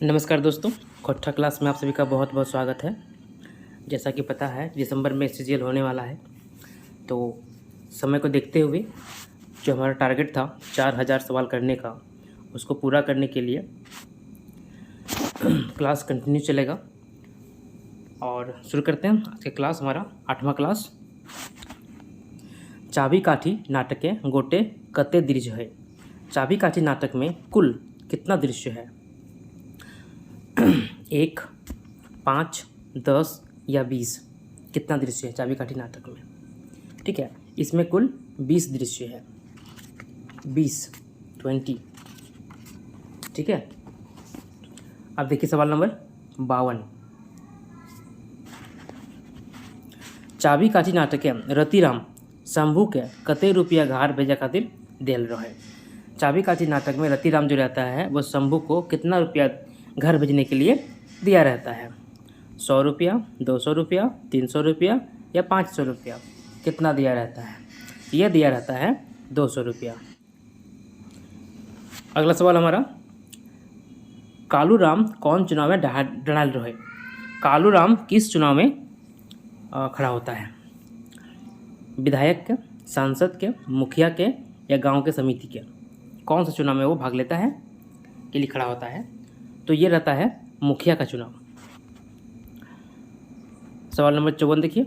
नमस्कार दोस्तों, कक्षा क्लास में आप सभी का बहुत बहुत स्वागत है। जैसा कि पता है दिसंबर में सीजीएल होने वाला है, तो समय को देखते हुए जो हमारा टारगेट था 4000 सवाल करने का, उसको पूरा करने के लिए क्लास कंटिन्यू चलेगा। और शुरू करते हैं आज का क्लास। हमारा 8वां क्लास चाबी काठी नाटक के गोटे कते दृश्य है। चाबी काठी नाटक में कुल कितना दृश्य है? 1, 5, 10 या 20? कितना दृश्य है चाबी काठी नाटक में? ठीक है, इसमें कुल 20 दृश्य है। 20 ठीक है। अब देखिए सवाल नंबर 52। चाबी काठी नाटक के रतिराम शंभू के कते रुपया घर भेजा खातिर देल रहे। चाबी काठी नाटक में रतिराम जो रहता है वो शंभू को कितना रुपया घर भेजने के लिए दिया रहता है? 100 रुपया, 200 रुपया, 300 रुपया या 500 रुपया? कितना दिया रहता है? यह दिया रहता है 200 रुपया। अगला सवाल हमारा, कालूराम कौन चुनाव में डराल रहे? कालूराम किस चुनाव में खड़ा होता है? विधायक के, सांसद के, मुखिया के या गांव के समिति के? कौन सा चुनाव में वो भाग लेता है, के लिए खड़ा होता है? तो ये रहता है मुखिया का चुनाव। सवाल नंबर 54 देखिए,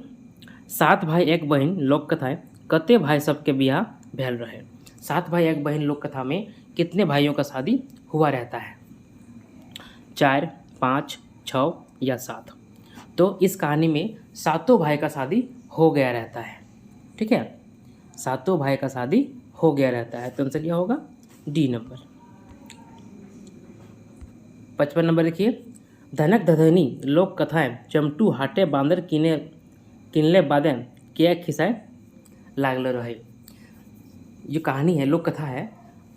7 भाई 1 बहन लोक कथाएं कते भाई सबके बियाह भेल रहे। 7 भाई 1 बहन लोक कथा में कितने भाइयों का शादी हुआ रहता है? 4, 5, 6 या 7? तो इस कहानी में 7 भाई का शादी हो गया रहता है। ठीक है, 7 भाई का शादी हो गया रहता है। तो आंसर क्या होगा? D number. 55 नंबर देखिए, धनक धधनी लोक कथाएं चमटू हाटे बांदर किनले बादे क्या खिसाए लागल रहे। जो कहानी है, लोक कथा है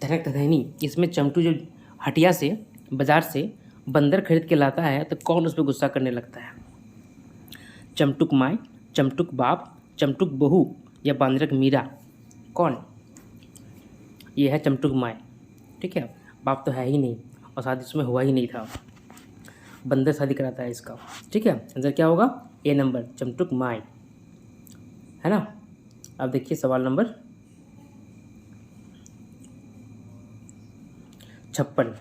धनक धधनी, इसमें चमटू जो हटिया से, बाजार से बंदर खरीद के लाता है तो कौन उस पर गुस्सा करने लगता है? चमटुक माई, चमटुक बाप, चमटुक बहू या बांदरक मीरा? कौन? ये है चमटुक माई। ठीक है, बाप तो है ही नहीं और शादी उसमें हुआ ही नहीं था, बंदर शादी कराता है इसका। ठीक है, आंसर क्या होगा? ए नंबर, चमटुक माई, है ना। अब देखिए सवाल नंबर 56।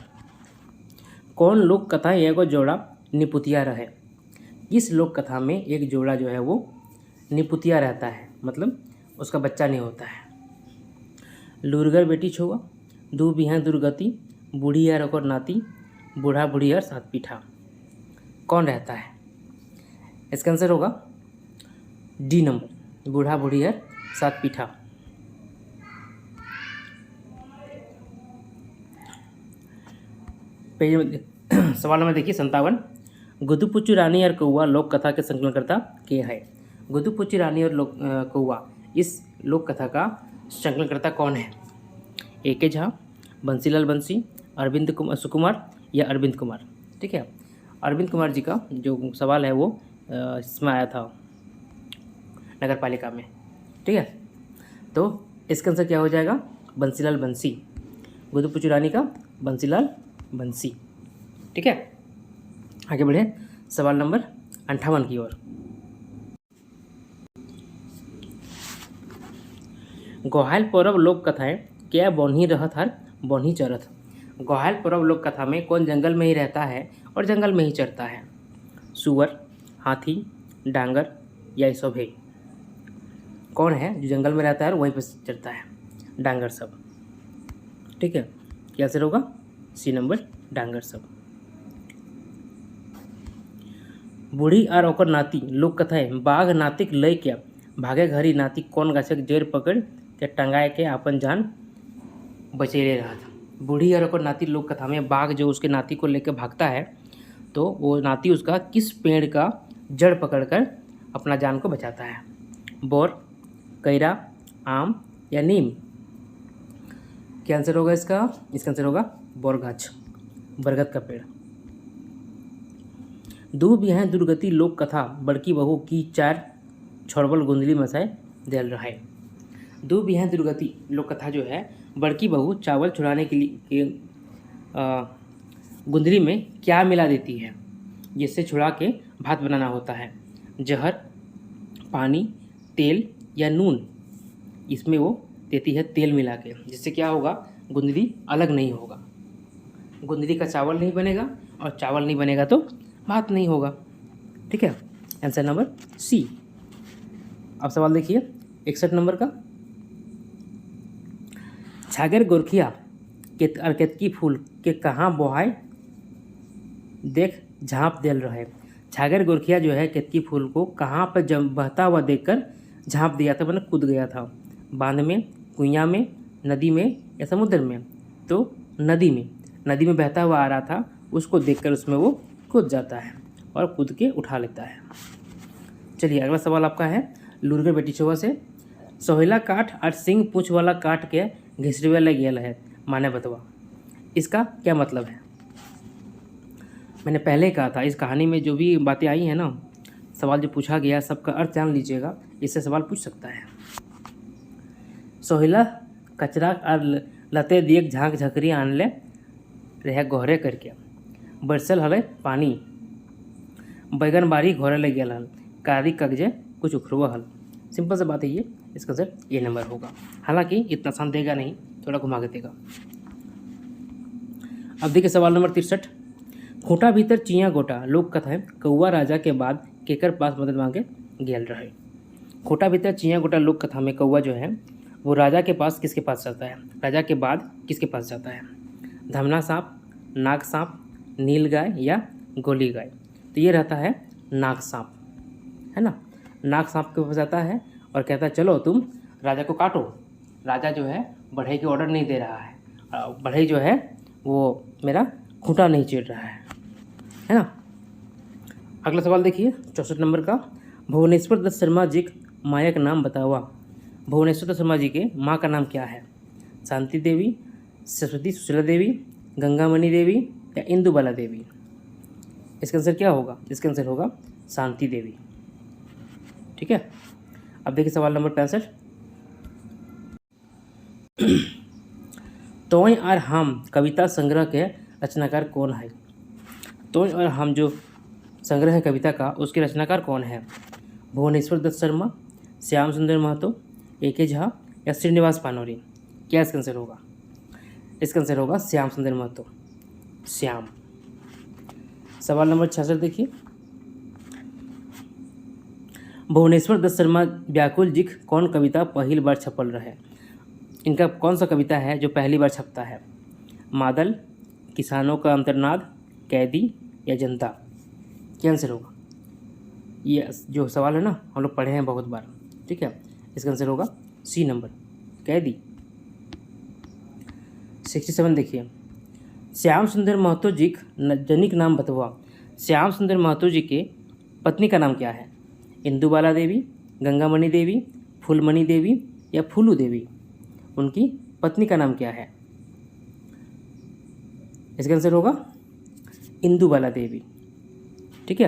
कौन लोक कथा एगो जोड़ा निपुतिया रहे? इस लोक कथा में एक जोड़ा जो है वो निपुतिया रहता है, मतलब उसका बच्चा नहीं होता है। लुरगर बेटी छुआ, दू बिहान दुर्गति, बूढ़ी यार और नाती, बूढ़ा बूढ़ी यार सात पीठा? कौन रहता है? इसका आंसर होगा डी नंबर, बूढ़ा बूढ़ी यार सात पीठा। पेज सवाल नंबर देखिए 57। गुदुपुच्चू रानी और कौआ लोक कथा के संकलनकर्ता के है? गुदुपुच्चू रानी और कौआ, इस लोक कथा का संकलनकर्ता कौन है? ए.के. झा, बंसीलाल बंसी, अरविंद सुकुमार या अरविंद कुमार? ठीक है, अरविंद कुमार जी का जो सवाल है वो इसमें आया था नगर पालिका में। ठीक है, तो इसका आंसर क्या हो जाएगा? बंसीलाल बंसी, गुदुपुच्चू रानी का बंसीलाल बंसी। ठीक है, आगे बढ़े सवाल नंबर 58 की ओर। गोहाल पर्व लोक कथाएं क्या बौनी रहत हर बौनी चरत? गोहाल पर्व लोक कथा में कौन जंगल में ही रहता है और जंगल में ही चरता है? सुअर, हाथी, डांगर या सब है? कौन है जो जंगल में रहता है और वहीं पर चरता है? डांगर सब। ठीक है, क्या आंसर होगा? सी नंबर, डांगर सब। बूढ़ी और ओकर नाती लोक कथाएं बाघ नातिक लय के भागे घरी नाती कौन गाछक जड़ पकड़ के टंगाए के अपन जान बचेले रहा था। बूढ़ी और ओकर नाती लोक कथा में बाघ जो उसके नाती को लेकर भागता है तो वो नाती उसका किस पेड़ का जड़ पकड़कर अपना जान को बचाता है? बोर, कैरा, आम या नीम? क्या आंसर होगा इसका? इसका आंसर होगा बोरगाछ, बरगद का पेड़। दू बिहान दुर्गति लोक कथा बड़की बहू की 4 छोड़बल गुंदली मसाए देल रहे। दू बिहान दुर्गति लोक कथा जो है, बड़की बहू चावल छुड़ाने के लिए गुंदरी में क्या मिला देती है जिससे छुड़ा के भात बनाना होता है? जहर, पानी, तेल या नून? इसमें वो देती है तेल मिला के, जिससे क्या होगा, गुंदरी अलग नहीं होगा। गुंदरी का चावल नहीं बनेगा और चावल नहीं बनेगा तो भात नहीं होगा। ठीक है, आंसर नंबर सी। अब सवाल देखिए 61 नंबर का। छागर गोरखिया और केतकी फूल के कहाँ बोहाय देख झाँप देल रहे? छागर गोरखिया जो है केतकी फूल को कहाँ पर जब बहता हुआ देखकर झाँप दिया था, मतलब कूद गया था? बांध में, कुइयाँ में, नदी में या समुद्र में? तो नदी में। नदी में बहता हुआ आ रहा था, उसको देखकर उसमें वो कूद जाता है और कूद के उठा लेता है। चलिए अगला सवाल आपका है लुरगर बेटीचोवा से। सोहेला काठ और सिंह पूँछ वाला काट के घिसरवे ले गेल है, माने बतवा। इसका क्या मतलब है? मैंने पहले ही कहा था इस कहानी में जो भी बातें आई हैं ना, सवाल जो पूछा गया सबका अर्थ जान लीजिएगा, इससे सवाल पूछ सकता है। सोहेला कचरा और लते दिए झाँक झकरी आनले रह गोहरे करके, बरसल हले पानी, बैगन बारी घोरे ले गेल हल, कारी कगजे कुछ उखड़वा हल। सिंपल सा बात है ये, इसका आंसर ये नंबर होगा। हालांकि इतना आसान देगा नहीं, थोड़ा घुमा के देगा। अब देखिए सवाल नंबर 63। खूंटा भीतर चिया गोटा लोक कथा है कौआ राजा के बाद केकर पास मदद मांगे गेल रहे? खूंटा भीतर चिया गोटा लोक कथा में कौआ जो है वो राजा के पास किसके पास जाता है? राजा के बाद किसके पास जाता है? धमना सांप, नाग सांप, नील गाय या गोली गाय? तो ये रहता है नाग सांप, है ना। नाग सांप के पास जाता है और कहता है चलो तुम राजा को काटो। राजा जो है बढ़ई की ऑर्डर नहीं दे रहा है, बढ़ई जो है वो मेरा खूंटा नहीं चीर रहा है ना। अगला सवाल देखिए 64 नंबर का। भुवनेश्वर दत्त शर्मा जी माया का नाम बतावा। भुवनेश्वर दत्त शर्मा जी के माँ का नाम क्या है? शांति देवी, सरस्वती सुशीला देवी, गंगामणि देवी या इंदुबाला देवी? इसका आंसर क्या होगा? इसका आंसर होगा शांति देवी। ठीक है, अब देखिए सवाल नंबर 65। तोय और हम कविता संग्रह के रचनाकार कौन है? तोय और हम जो संग्रह है कविता का, उसके रचनाकार कौन है? भुवनेश्वर दत्त शर्मा, श्याम सुंदर महतो, ए.के. झा या श्रीनिवास पानोरी? क्या इसका आंसर होगा? इसका आंसर होगा श्याम सुंदर महतो, श्याम। सवाल नंबर 66 देखिए। भुवनेश्वर दत्त शर्मा व्याकुल जी कौन कविता पहली बार छपल रहे? इनका कौन सा कविता है जो पहली बार छपता है? मादल, किसानों का अंतर्नाद, कैदी या जनता? क्या आंसर होगा? ये जो सवाल है ना हम लोग पढ़े हैं बहुत बार। ठीक है, इसका आंसर होगा सी नंबर, कैदी। 67 देखिए। श्याम सुंदर महतो जी जनिक नाम बतवा। श्याम सुंदर महतो जी के पत्नी का नाम क्या है? इंदुबाला देवी, गंगामणि देवी, फूलमणि देवी या फूलू देवी? उनकी पत्नी का नाम क्या है? इसका आंसर होगा इंदुबाला देवी। ठीक है,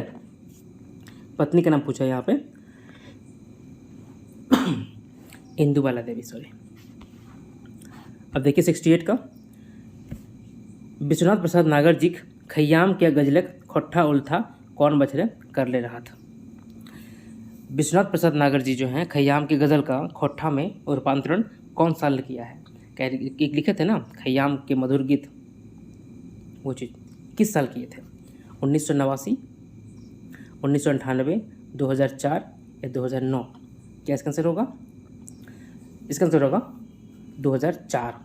पत्नी का नाम पूछा है यहाँ पे, इंदुबाला देवी, सॉरी। अब देखिए 68 का। विश्वनाथ प्रसाद नागर जी खयाम के गजलक खोट्ठा उल्था कौन बछरे कर ले रहा था? विश्वनाथ प्रसाद नागर जी जो हैं खयाम के गज़ल का खोट्ठा में रूपांतरण कौन साल किया है? एक लिखे थे ना खयाम के मधुर गीत, वो चीज़ किस साल किए थे? 1989, 1998, 2004 या 2009? क्या इसका आंसर होगा? इसका आंसर होगा 2004।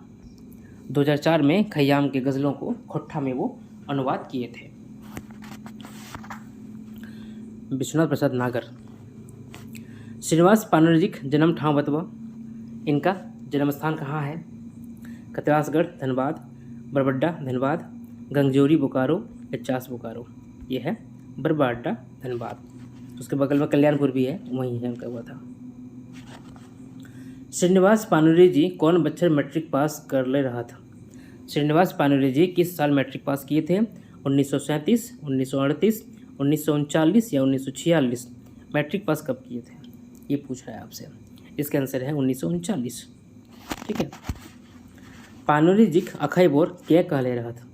2004 में खयाम के गज़लों को खोट्ठा में वो अनुवाद किए थे, विश्वनाथ प्रसाद नागर। श्रीनिवास पानोरी जी जन्म ठाव बतवा। इनका जन्म स्थान कहाँ है? कतरासगढ़ धनबाद, बरबड्डा धनबाद, गंगजोरी बोकारो या चास बोकारो? ये है बरबड्डा धनबाद। उसके बगल में कल्याणपुर भी है, वहीं है उनका हुआ था। श्रीनिवास पानोरी जी कौन बच्चर मैट्रिक पास कर ले रहा था? श्रीनिवास पानोरी जी किस साल मैट्रिक पास किए थे? 1937, 1938, 1939 या 1946? मैट्रिक पास कब किए थे ये पूछ रहा है आपसे। इसका आंसर है 1939। ठीक है। पानोरी जी अखई बोर क्या कहले रहा था?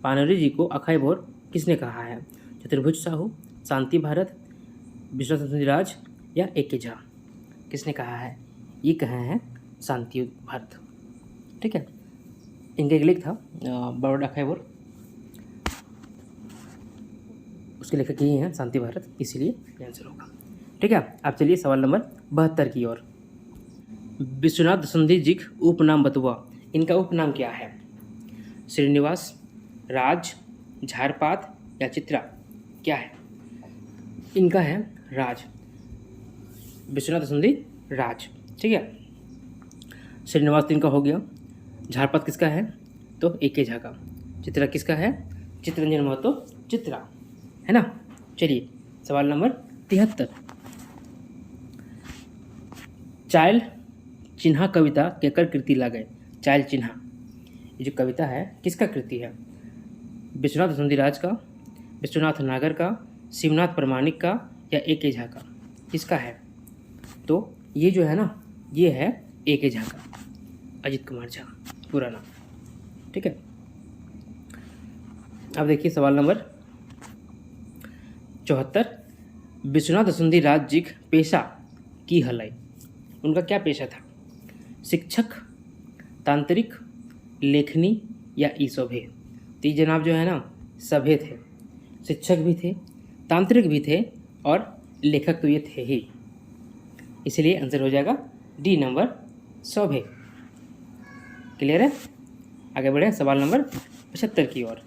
पानोरी जी को अखाई भोर किसने कहा है? चतुर्भुज साहू, शांति भारत, विश्वनाथ राज या ए.के. झा? किसने कहा है? ये कहे हैं शांति भारत। ठीक है, इनका एक लेख था बड़ौदा अखाई भोर, उसके लेखक यही हैं शांति भारत, इसीलिए आंसर होगा। ठीक है, अब चलिए सवाल नंबर 72 की ओर। विश्वनाथ दसंधी जी उपनाम बतुआ, इनका उपनाम क्या है? श्रीनिवास, राज, झारपात या चित्रा? क्या है? इनका है राज, विश्वनाथ दसंधी राज। ठीक है, श्रीनिवास तो इनका हो गया, झारपात किसका है? तो ए.के. झा का। चित्रा किसका है? चित्तरंजन महतो चित्रा, है ना। चलिए सवाल नंबर 73। चाइल्ड चिन्हा कविता केकर कृति लागे? चाइल्ड चिन्हा, ये जो कविता है किसका कृति है? विश्वनाथ दसंधी राज का, विश्वनाथ नागर का, शिवनाथ प्रमाणिक का या ए.के. झा का? किसका है? तो ये जो है ना, ये है ए.के. झा का, अजित कुमार झा पूरा नाम। ठीक है, अब देखिए सवाल नंबर 74। विश्वनाथ दसंधी राज जी पेशा की हलाई, उनका क्या पेशा था? शिक्षक, तांत्रिक, लेखनी या ई सभे? तो ये जनाब जो है ना सभे थे, शिक्षक भी थे, तांत्रिक भी थे और लेखक तो ये थे ही, इसलिए आंसर हो जाएगा डी नंबर सभे। क्लियर है? आगे बढ़े सवाल नंबर 75 की ओर।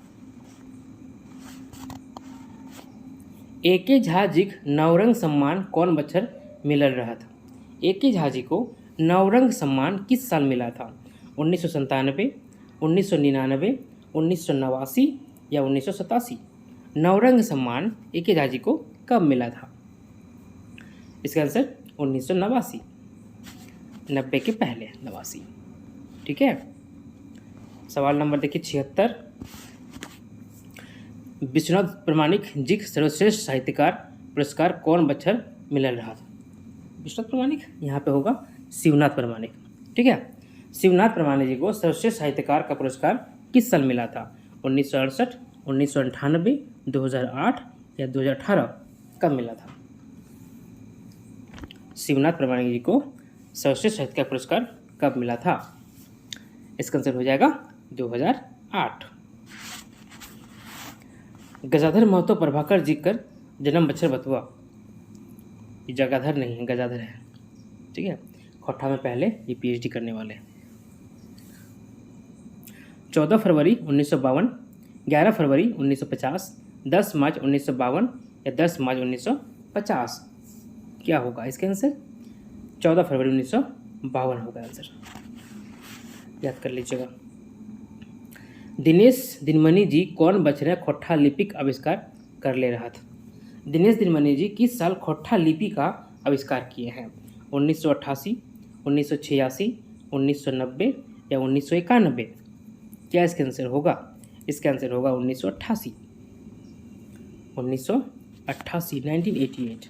ए.के. झा जी नवरंग सम्मान कौन बछर मिलल रहा था? ए.के. झा जी को नवरंग सम्मान किस साल मिला था? 1997, 1999, 1989 या 1987? नवरंग सम्मान ए.के. झा जी को कब मिला था? इसका आंसर 1989, 90 के पहले 89। ठीक है, सवाल नंबर देखिए 76। विश्वनाथ प्रमाणिक जी सर्वश्रेष्ठ साहित्यकार पुरस्कार कौन बछर मिलल रहा था? विश्वनाथ प्रमाणिक, यहाँ पे होगा शिवनाथ प्रमाणिक। ठीक है, शिवनाथ प्रमाणिक जी को सर्वश्रेष्ठ साहित्यकार का पुरस्कार किस साल मिला था? 1968, 1998, 2008 या 2018? कब मिला था? शिवनाथ प्रमाणिक जी को सर्वश्रेष्ठ साहित्यकार पुरस्कार कब मिला था? इसका आंसर हो जाएगा 2008। गजाधर महतो प्रभाकर जी कर जन्म बछर बतुआ, ये जगाधर नहीं है, गजाधर है। ठीक है, खोट्ठा में पहले ये पीएचडी करने वाले। 14 फरवरी 1952, 11 फरवरी 1950, 10 मार्च 1952 या 10 मार्च 1950? क्या होगा इसका आंसर? 14 फरवरी 1952 होगा आंसर, याद कर लीजिएगा। दिनेश दिनमणि जी कौन बछरे खोट्ठा लिपिक आविष्कार कर ले रहा था? दिनेश दिनमणि जी किस साल खोट्ठा लिपि का आविष्कार किए हैं? 1988, 1986, 1990 या 1991? क्या इसका आंसर होगा? इसका आंसर होगा 1988, 1988।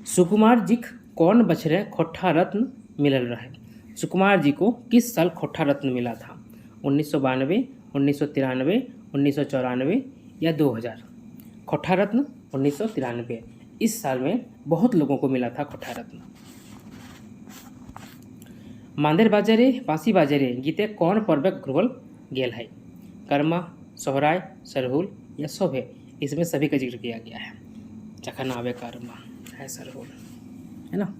सुकुमार जी कौन बछरे खोट्ठा रत्न मिलल रहे? सुकुमार जी को किस साल खोट्ठा रत्न मिला था? 1992, 1993, 1994 या 2000? खोट्ठा रत्न 1993, इस साल में बहुत लोगों को मिला था खोट्ठा रत्न। मांदेर बाजारे बासी बाजारे गीते कौन पर्वक घुरवल गेल है? कर्मा, सोहराय, सरहुल या शोभे? इसमें सभी का जिक्र किया गया है। जखन आवे कर्मा है सरहुल, है ना।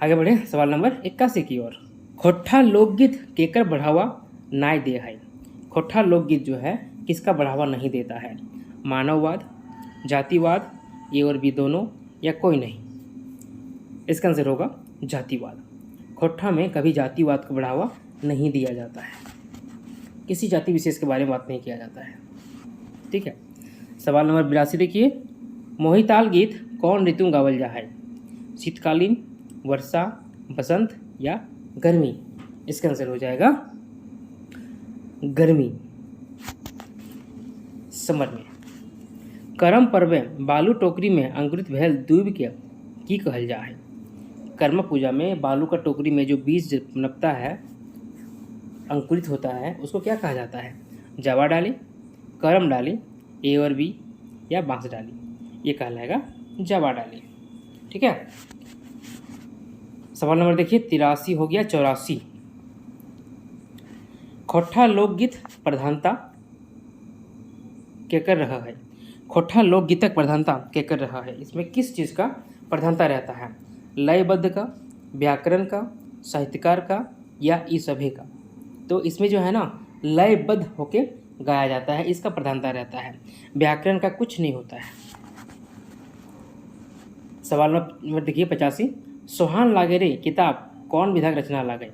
आगे बढ़े सवाल नंबर 81 की ओर। खोट्ठा लोकगीत केकर बढ़ावा नाय दे है? खोट्ठा लोकगीत जो है किसका बढ़ावा नहीं देता है? मानववाद, जातिवाद, ये और भी दोनों या कोई नहीं? इसका आंसर होगा जातिवाद। खोट्ठा में कभी जातिवाद को बढ़ावा नहीं दिया जाता है, किसी जाति विशेष के बारे में बात नहीं किया जाता है। ठीक है, सवाल नंबर 82 देखिए। मोहिताल गीत कौन ऋतु में गावल जा है? शीतकालीन, वर्षा, बसंत या गर्मी? इसका आंसर हो जाएगा गर्मी, समर में। करम पर्वे बालू टोकरी में अंकुरित भेल दूब के की कहल जा है? कर्म पूजा में बालू का टोकरी में जो बीज पनपता है अंकुरित होता है उसको क्या कहा जाता है? जावा डाली, करम डाली, ए और बी या बांस डाली, ये कहलाएगा जावा डाली। ठीक है। सवाल नंबर देखिए 83 हो गया 84। खोट्ठा लोकगीत प्रधानता के कर रहा है। खोट्ठा लोकगीतक प्रधानता के कर रहा है, इसमें किस चीज़ का प्रधानता रहता है? लयबद्ध का, व्याकरण का, साहित्यकार का या ई सभी का? तो इसमें जो है ना लयबद्ध होके गाया जाता है, इसका प्रधानता रहता है। व्याकरण का कुछ नहीं होता है। सवाल नंबर देखिए 85। सोहान लागेरे किताब कौन विधा का रचना लागे?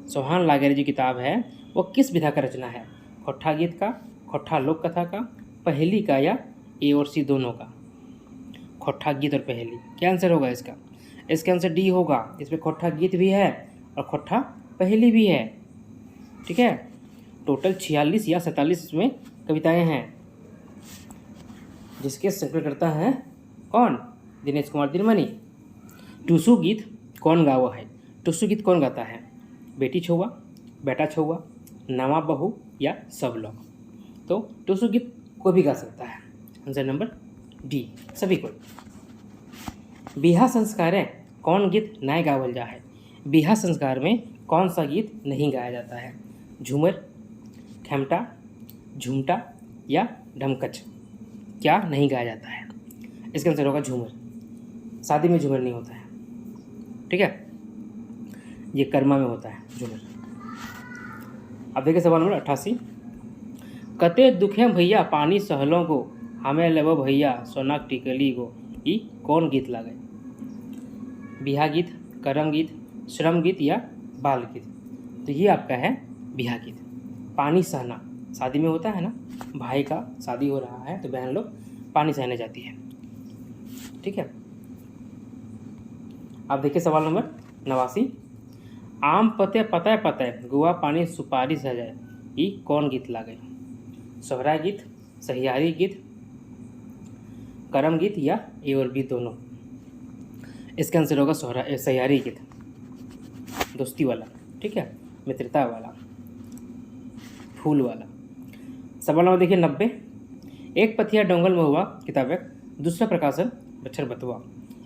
सोहान लागेरे जो किताब है वो किस विधा का रचना है? खोट्ठा गीत का, खोट्ठा लोक कथा का, पहेली का या ए और सी दोनों का? खोट्ठा गीत और पहेली, क्या आंसर होगा इसका? इसका आंसर डी होगा। इसमें खोट्ठा गीत भी है और खोट्ठा पहेली भी है। ठीक है। टोटल 46 या 47 इसमें कविताएं हैं, जिसके संकलन करता है कौन? दिनेश कुमार दिनमणि। टुसु गीत कौन गावा है? टुसु गीत कौन गाता है? बेटी छुआ, बेटा छुआ, नवा बहू या सब लोग? तो टुसु गीत कोई भी गा सकता है। आंसर नंबर डी, सभी कोई। बिहा संस्कार है कौन गीत नहीं गावल जा है? बिहा संस्कार में कौन सा गीत नहीं गाया जाता है? झूमर, खेमटा, झुमटा या ढमकच? क्या नहीं गाया जाता है? इसका आंसर होगा झूमर। शादी में झूमर नहीं होता है। ठीक है, ये कर्मा में होता है झूमर। अब देखिए सवाल नंबर 88। कते दुखे भैया पानी सहलों को, हमें लेबो भैया सोना टिकली को, ई कौन गीत लागे? बिहा गीत, करम गीत, श्रम गीत या बाल गीत? तो ये आपका है बिहा गीत। पानी सहना शादी में होता है ना, भाई का शादी हो रहा है तो बहन लोग पानी सहने जाती है। ठीक है। अब देखिए सवाल नंबर 89। आम पते पतय पतय गुआ पानी सुपारी सजाए, ई कौन गीत लागे? सोहराय गीत, सहियारी गीत, करम गीत या ए और बी दोनों? इसका आंसर होगा सहियारी गीत, दोस्ती वाला। ठीक है, मित्रता वाला, फूल वाला। सवाल नंबर देखिए 90। एक पथिया डोंगल में हुआ किताब का दूसरा प्रकाशन बच्छर बतुआ।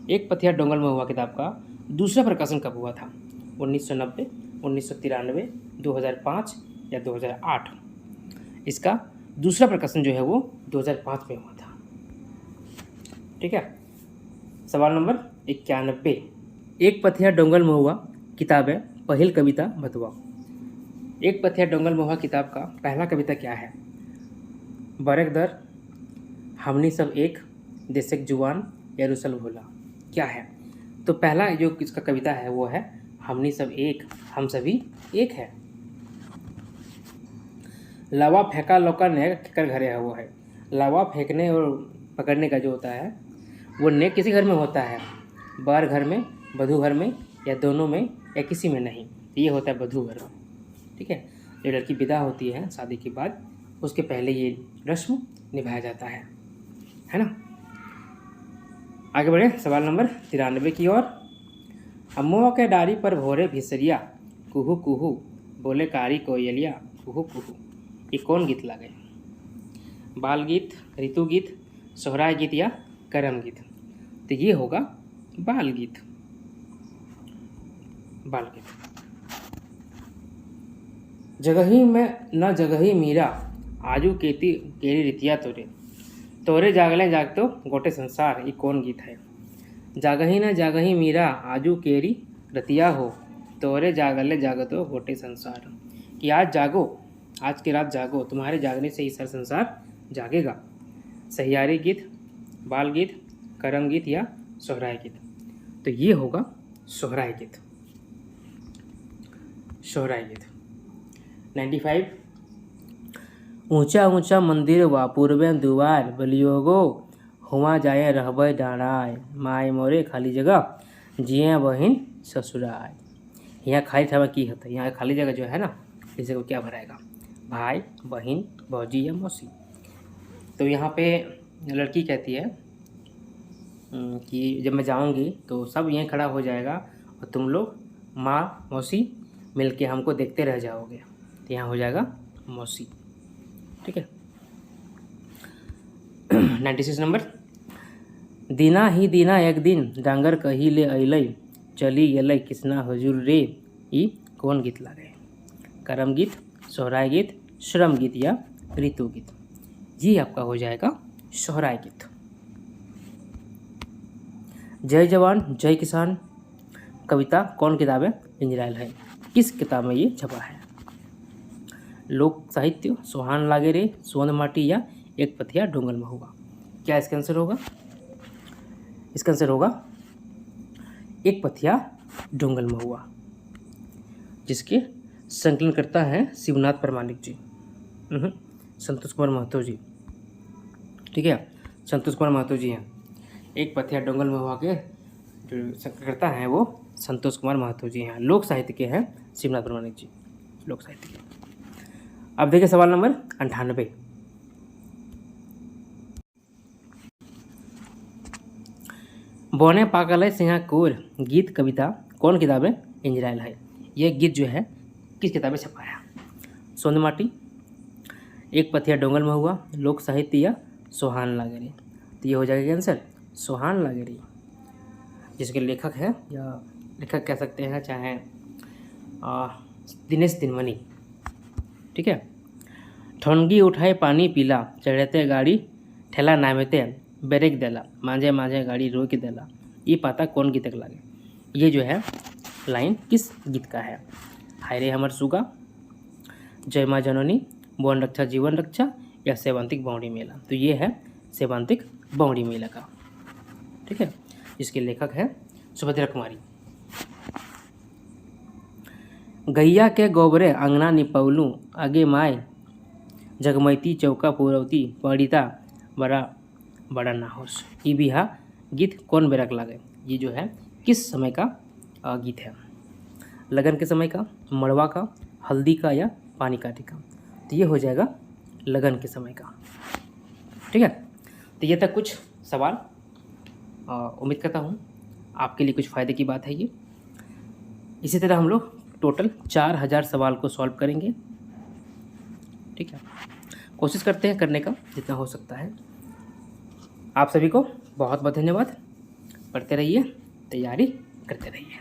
एक पथिया डोंगल में हुआ किताब का दूसरा प्रकाशन कब हुआ था? 1990, 1993, 2005 या 2008? इसका दूसरा प्रकाशन जो है वो 2005 में हुआ था। ठीक है। सवाल नंबर 91। एक पथिया डोंगल में हुआ किताब है पहल कविता बतुआ। एक पथिया डोंगल में हुआ किताब का पहला कविता क्या है? बरक दर, हमनी सब एक, देशक जुआन या रुसल भोला? क्या है? तो पहला जो इसका कविता है वो है हमनी सब एक, हम सभी एक है। लावा फेंका लौका ने कर घरे है वो है। लावा फेंकने और पकड़ने का जो होता है वो ने किसी घर में होता है? बर घर में, बधू घर में या दोनों में या किसी में नहीं? ये होता है बधू घर में। ठीक है। जो लड़की विदा होती है शादी के बाद उसके पहले ये रस्म निभाया जाता है ना। आगे बढ़े सवाल नंबर 93 की ओर। अम्मुआ के डारी पर भोरे भिसरिया, कुहू कुहू बोले कारी कोयलिया, कुहू कुहू, ये कौन गीत लागे? बाल गीत, ऋतु गीत, सोहराय गीत या करम गीत? तो ये होगा बाल गीत। बाल गीत। जगही में न जगही मीरा, आजू केती केरी रितिया तोरे, तोरे जागले जागतो गोटे संसार, ये कौन गीत है? जागही न जागही मीरा, आजू केरी रतिया हो, तोरे जागले जागतो गोटे संसार। कि आज जागो, आज की रात जागो, तुम्हारे जागने से ही सारा संसार जागेगा। सहियारी गीत, बाल गीत, करम गीत या सोहराय गीत? तो ये होगा सोहराय गीत। सोहराय गीत। 95। ऊंचा ऊंचा मंदिर वा पूर्वे दुआर, बलियोगो हुआ जाए रहबे डाँडाय, माय मोरे खाली जगह जिए बहिन ससुराय। यहाँ खाली जगह की होता है? यहाँ खाली जगह जो है ना इस जगह क्या भराएगा? भाई, बहन, भौजी या मौसी। तो यहाँ पे लड़की कहती है कि जब मैं जाऊँगी तो सब यहीं खड़ा हो जाएगा और तुम लोग माँ मौसी मिल के हमको देखते रह जाओगे। तो यहाँ हो जाएगा मौसी। ठीक है। 96 नंबर, दीना ही दीना एक दिन डांगर कही ले अलै चली गेलै किसना हजूर रे, ई कौन गीत लागे? करम गीत, सोहराय गीत, श्रम गीत या ऋतु गीत? ये आपका हो जाएगा सोहराय गीत। जय जवान जय किसान कविता कौन किताब में पिंजरायल है? किस किताब में ये छपा है? लोक साहित्य, सोहान लागे रे, सोन माटी या एक पथिया डोंगल महुआ? क्या इसका आंसर होगा? इसका आंसर होगा एक पथिया डोंगल महुआ, जिसके संकलन करता है शिवनाथ प्रमाणिक जी, संतोष कुमार महतो जी। ठीक है, संतोष कुमार महतो जी हैं। एक पथिया डोंगल महुआ के जो संकलन करता है वो संतोष कुमार महतो जी हैं। लोक साहित्य के हैं शिवनाथ प्रमाणिक जी, लोक साहित्य के। अब देखिए सवाल नंबर 98, बौने पाकलय सिंहा कोर गीत कविता कौन किताब में पिंजरायल है? यह गीत जो है किस किताब में छपा है? सोन माटी, एक पथिया डोंगल महुआ, लोक साहित्य या सोहान लागे रे? तो ये हो जाएगा आंसर सोहान लागे रे, जिसके लेखक है या लेखक कह सकते हैं चाहे दिनेश दिनमणि। ठीक है। ठोनगी उठाए पानी पीला चढ़ते गाड़ी ठेला नामेते ब्रेक देला मांझे मांझे गाड़ी रोक देला, ये पाता कौन गीतक लागे? ये जो है लाइन किस गीत का है? हाय रे हमर सुगा, जय माँ जननी, वन रक्षा जीवन रक्षा या सेवांतिक बावड़ी मेला? तो ये है सेवांतिक बावड़ी मेला का। ठीक है, इसके लेखक है सुभद्रा कुमारी। गैया के गोबरे अंगना निपौलू आगे माय जगमैती चौका पुरौती पड़िता बड़ा बड़ा नाहोश, ई बिहा गीत कौन बेरक लागे? ये जो है किस समय का गीत है? लगन के समय का, मड़वा का, हल्दी का या पानी काटी का? तो ये हो जाएगा लगन के समय का। ठीक है, तो ये तक कुछ सवाल, उम्मीद करता हूँ आपके लिए कुछ फ़ायदे की बात है ये। इसी तरह हम लोग टोटल 4000 सवाल को सॉल्व करेंगे। ठीक है, कोशिश करते हैं करने का जितना हो सकता है। आप सभी को बहुत बहुत धन्यवाद। पढ़ते रहिए, तैयारी करते रहिए।